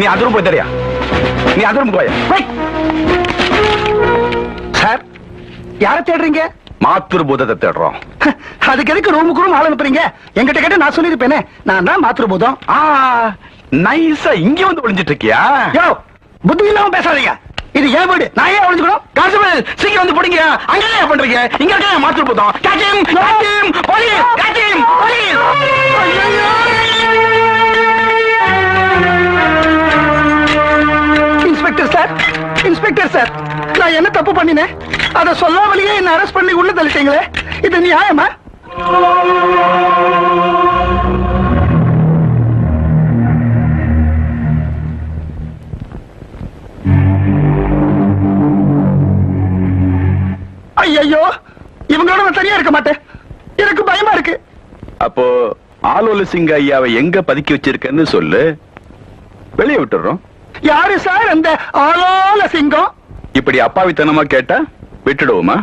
நீ அந்த ரூம் போய் தெரியா? நீ அந்த ரூம் போய். சார், யார தேடுறீங்க? மாத்துரு பூதத்தை தேடுறோம். அதுக்கு எதுக்கு ரூமுக்கு ரூம் ஆள் அனுப்புறீங்க? என்கிட்ட கேட்ட நான் சொல்லிருப்பேனே, நான் தான் மாத்துரு பூதம். நைஸா இங்க வந்து ஒளிஞ்சிட்டு இருக்கியா? யோ, புத்தி இல்லாம பேசாதீங்க. இது ஏன் வீடு, நான் ஏன் ஒளிஞ்சுக்கணும்? கான்ஸ்டபிள், சீக்கிரம் வந்து பிடிங்க. அங்க என்ன பண்றீங்க? இங்க இருக்க மாத்துரு பூதம். Catch him, catch him, police, catch him, police. Inspector sir, inspector sir, நான் என்ன தப்பு பண்ணினேன்? அத சொல்லாமலேயே என்ன அரெஸ்ட் பண்ணி உள்ள தள்ளிட்டீங்களே, இது நியாயமா? ஐயோ, இவங்களோட நான் தனியா இருக்க மாட்டேன், எனக்கு பயமா இருக்கு. அப்போ ஆலோல சிங்க ஐயாவை எங்க பதுக்கி வச்சிருக்கன்னு சொல்லு, வெளியே விட்டுறோம். யாரு சார் அந்த ஆலோல சிங்கம்? இப்படி அப்பாவித்தனமா கேட்டா விட்டுடுவோமா?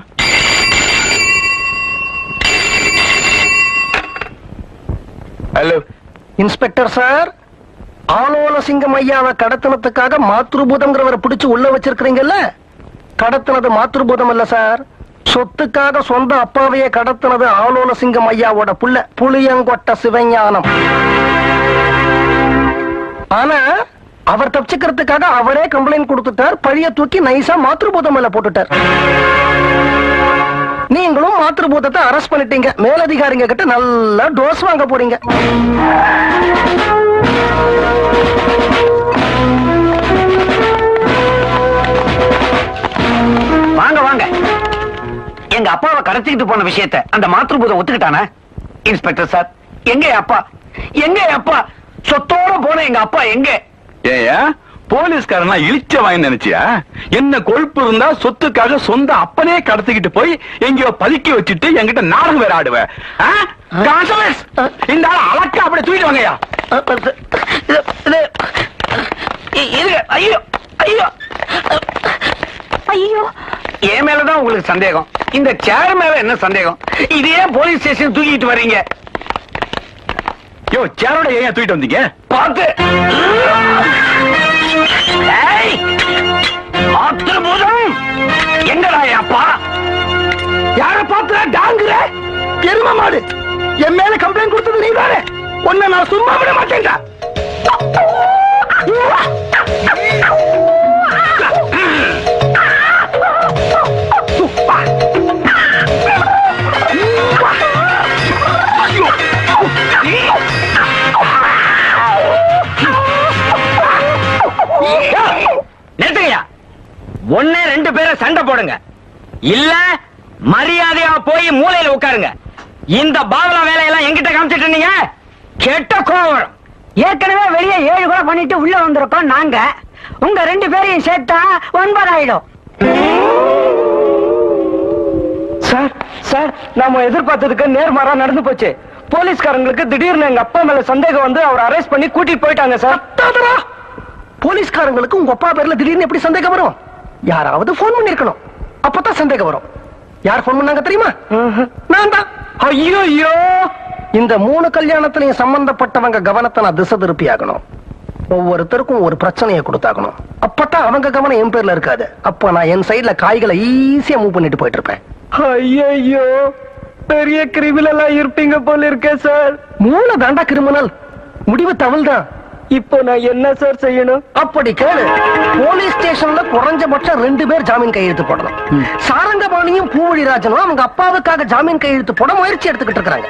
ஹலோ இன்ஸ்பெக்டர் சார், ஆலோல சிங்கம் ஐயாவை கடத்தினத்துக்காக மாத்ருபூதம்ங்கிறவரை பிடிச்சு உள்ள வச்சிருக்கீங்கல்ல, கடத்தினது மாத்ருபூதம் இல்ல சார், சொத்துக்காக சொந்த அப்பாவையே கடத்தினது ஆலோல சிங்கம் ஐயாவோட புள்ள புளியங்கொட்ட சிவஞானம். ஆனா அவர் தப்பிச்சுக்கிறதுக்காக அவரே கம்ப்ளைண்ட் கொடுத்துட்டார், பழிய தூக்கி நைசா மாத்ருபூதம் மேல போட்டுட்டார். நீங்களும் மாத்ருபூதத்தை அரெஸ்ட் பண்ணிட்டீங்க, மேலதிகாரிங்க கிட்ட நல்லா டோஸ் வாங்க போறீங்க. வாங்க வாங்க. எங்க அப்பாவை கடத்திக்கிட்டு போன விஷயத்தை அந்த மாத்ருபூதம் ஒத்துக்கிட்டானே? இன்ஸ்பெக்டர் சார், எங்க அப்பா, எங்க அப்பா? சொத்தோட போன எங்க அப்பா எங்க? ஏயா போலீஸ்காரனா இழிச்ச வாங்கி நினைச்சியா? என்ன கொழுப்பு இருந்தா சொத்துக்காக சொந்த அப்பனே கடத்திக்கிட்டு போய் எங்கயோ பதுக்கி வச்சுட்டு என்கிட்ட நாடகம் வேற ஆடுவ? இந்த ஆள அலக்கா அப்படியே தூக்கிட்டு வாங்கயா. ஐயோ ஐயோ ஐயோ, என் மேலதான் உங்களுக்கு சந்தேகம், இந்த சேர் மேல என்ன சந்தேகம்? இதே போலீஸ் ஸ்டேஷன் தூக்கிட்டு வர்றீங்க? யோ, சேரோட ஏன் தூக்கிட்டு வந்தீங்க? பார்த்து மாத்ருபூதம் எங்கடா அப்பா? யார பாத்துற டாங்குற எரும மாடு, என் மேல கம்ப்ளைண்ட் கொடுத்தது நீ தானே, உன்னை நான் சும்மா விட மாட்டேன்டா. நிறுத்துங்கயா, ஒன்னே ரெண்டு பேரை சண்டை போடுங்க, இல்ல மரியாதையா போய் மூலையில உட்காருங்க. இந்த பாவலா வேலையெல்லாம் எங்கிட்ட காமிச்சிட்டு இருந்தீங்க, கெட்ட கோவம். ஏற்கனவே வெளியே 7 கூட பண்ணிட்டு உள்ள வந்திருக்கோம் நாங்க, உங்க 2 பேரையும் சேர்த்தா 9 ஆயிடும். சார் சார், நாம எதிர்பார்த்ததுக்கு நேர்மாறா நடந்து போச்சு. போலீஸ்காரங்களுக்கு திடீர்னு எங்க அப்பா மேல சந்தேகம் வந்து அவர் அரெஸ்ட் பண்ணி கூட்டிட்டு போயிட்டாங்க சார். போலீஸ்காரங்களுக்கு உங்க அப்பா பேர்ல திடீர்னு எப்படி சந்தேகம் வரும்? யாராவது போன் பண்ணிருக்கணும், அப்பதான் சந்தேகம் வரும். யார் போன் பண்ணாங்க தெரியுமா? நான் தான். ஐயோ, இந்த 3 கல்யாணத்திலையும் சம்பந்தப்பட்டவங்க கவனத்தை நான் திசை திருப்பி ஆகணும். ஒவ்வொருத்தருக்கும் ஒரு பிரச்சனையை கொடுத்தாகணும், அப்பதான் அவங்க கவனம் என் பேர்ல இருக்காது. அப்ப நான் என் சைடுல காய்களை ஈஸியா மூவ் பண்ணிட்டு போயிட்டு இருப்பேன். ஐயோ, பெரிய கிரிமினலா இருப்பீங்க போல இருக்கே சார். மூளை தாண்டா கிரிமினல், முடிவு தவள் தான். இப்போ நான் என்ன சார் செய்யணும்? அப்படி கேளு. போலீஸ் ஸ்டேஷன்ல குறைஞ்சபட்சம் 2 பேர் ஜாமீன் கையெழுத்து போடணும். சாரங்கபாணியும் பூவழிராஜனும் அவங்க அப்பாவுக்காக ஜாமீன் கையெழுத்து போட முயற்சி எடுத்துக்கிட்டு இருக்காங்க.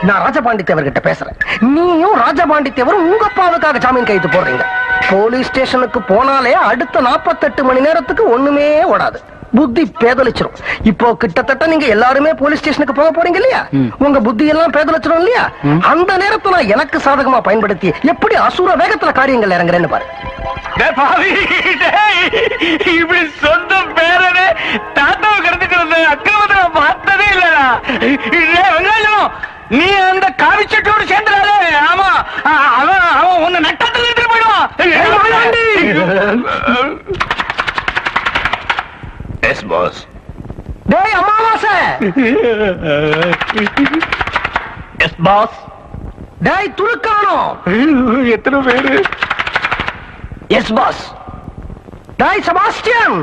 நான் ராஜபாண்டி தேவர் கிட்ட பேசுறேன், நீயும் ராஜபாண்டி தேவர் உங்க அப்பாவுக்காக ஜாமீன் கையெழுத்து போடுறீங்க. போலீஸ் ஸ்டேஷனுக்கு போனாலே அடுத்த 48 மணி நேரத்துக்கு ஒண்ணுமே ஓடாது, புத்தி பேதலிச்சிரும். இப்போ கிட்டத்தட்ட நீங்க எல்லாருமே போலீஸ் ஸ்டேஷனுக்கு போக போறீங்க இல்லையா? உங்க புத்தி எல்லாம் பேதலிச்சிரும் இல்லையா? அந்த நேரத்துல எனக்கு சாதகமா பயன்படுத்தி எப்படி அசுர வேகத்துல காரியங்கள் இறங்குறேன்னு பாரு. இப்படி சொந்த பேரனே தாத்தாவை கடத்திட்டு அக்கிரமத்தை பார்த்ததே இல்லடா. வெங்காயம், நீ அந்த காவிச்சட்டோடு சேர்ந்துடாத. ஆமா, அவன் உன்னை நட்டத்தில் எடுத்துட்டு போயிடுவான். Yes boss. டேய் அமாவாசை. Yes boss. டேய் துருக்கானோ. எத்தனை பேரு? Yes boss. டாய் செபாஸ்டியன்.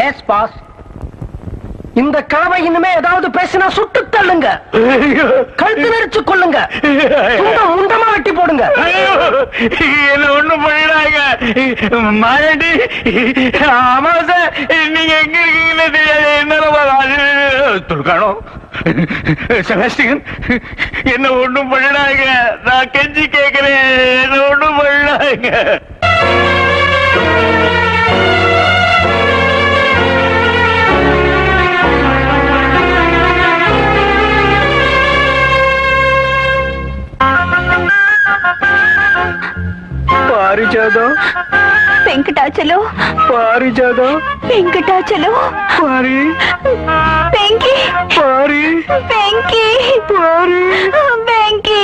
Yes boss. இந்த கிழமை இனிமே ஏதாவது பேசினா சுட்டு தள்ளுங்க, கழுத்து நெரிச்சு கொள்ளுங்க, முண்டமா வெட்டி போடுங்க. என்ன ஒண்ணு பண்ணிடாங்க மாயாண்டி. அமாவாசை நீங்க எங்க இருக்கீங்கன்னு தெரியாது. என்ன துர்கானம் செபாஸ்டியன், என்ன ஒண்ணும் பண்ணிடாங்க. நான் கெஞ்சி கேட்கிறேன், என்ன ஒண்ணும் பண்ணிடாங்க. పారిజాతం వెంకటాచలం పారిజాతం వెంకటాచలం పారి వెంకీ పారి వెంకీ పారి వెంకీ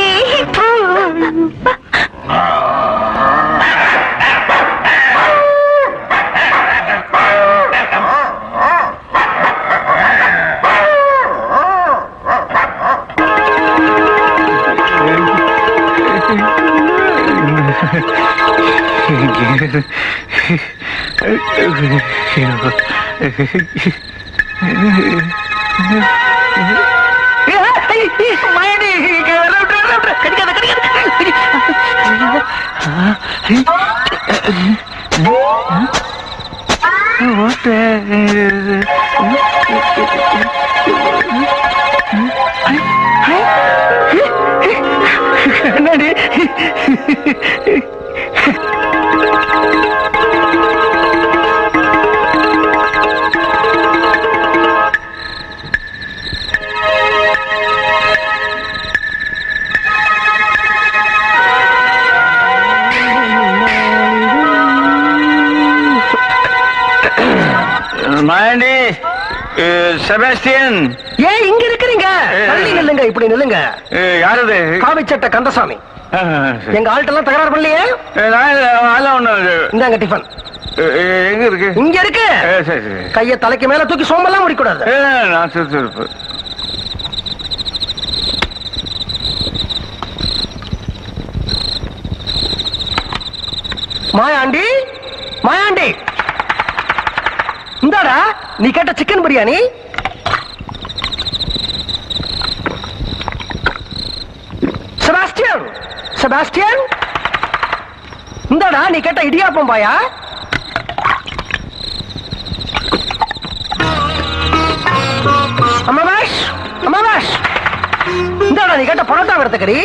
என்னடி மாயாண்டி, செபாஸ்டியன், ஏன் இங்க இருக்கிறீங்க? தள்ளி நில்லுங்க, இப்படி நில்லுங்க. யாரது? காவிச்சட்ட கந்தசாமி. எங்க ஆள்கிட்ட தகராறு பண்ணலையே. இந்தாங்க டிஃபன். எங்க இருக்கு? இங்க இருக்கு. சரி சரி. கைய தலைக்கு மேல தூக்கி சோம்பெல்லாம் முடிக்கூடாது. நான் சுறுசுறுப்பு. மாயாண்டி, மாயாண்டி, இந்தாடா நீ கேட்ட சிக்கன் பிரியாணி. செபாஸ்டியன், செபாஸ்டியன், இந்தாடா நீ கேட்ட இடியாப்பம் பாயா. அம்மாவாஷ், அம்மாவாஷ், இந்தாடா நீ கேட்ட பரோட்டா வறுத்தக்கறி.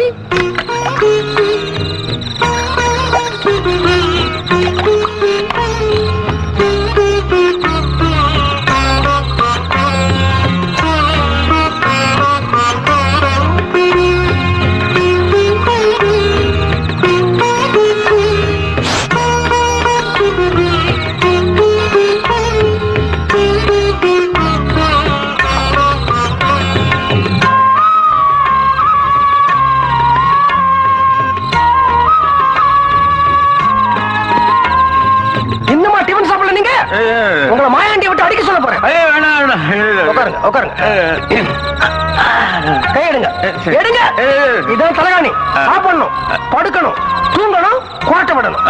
உங்களை மாயாண்டி விட்டு அடிக்க சொல்ல போறேன். உட்காருங்க, உட்காருங்க. கை எடுங்க, எடுங்க. இதான் தலைகாணி. சாப்பிடணும், படுக்கணும், தூங்கணும், கோட்டை விடணும்.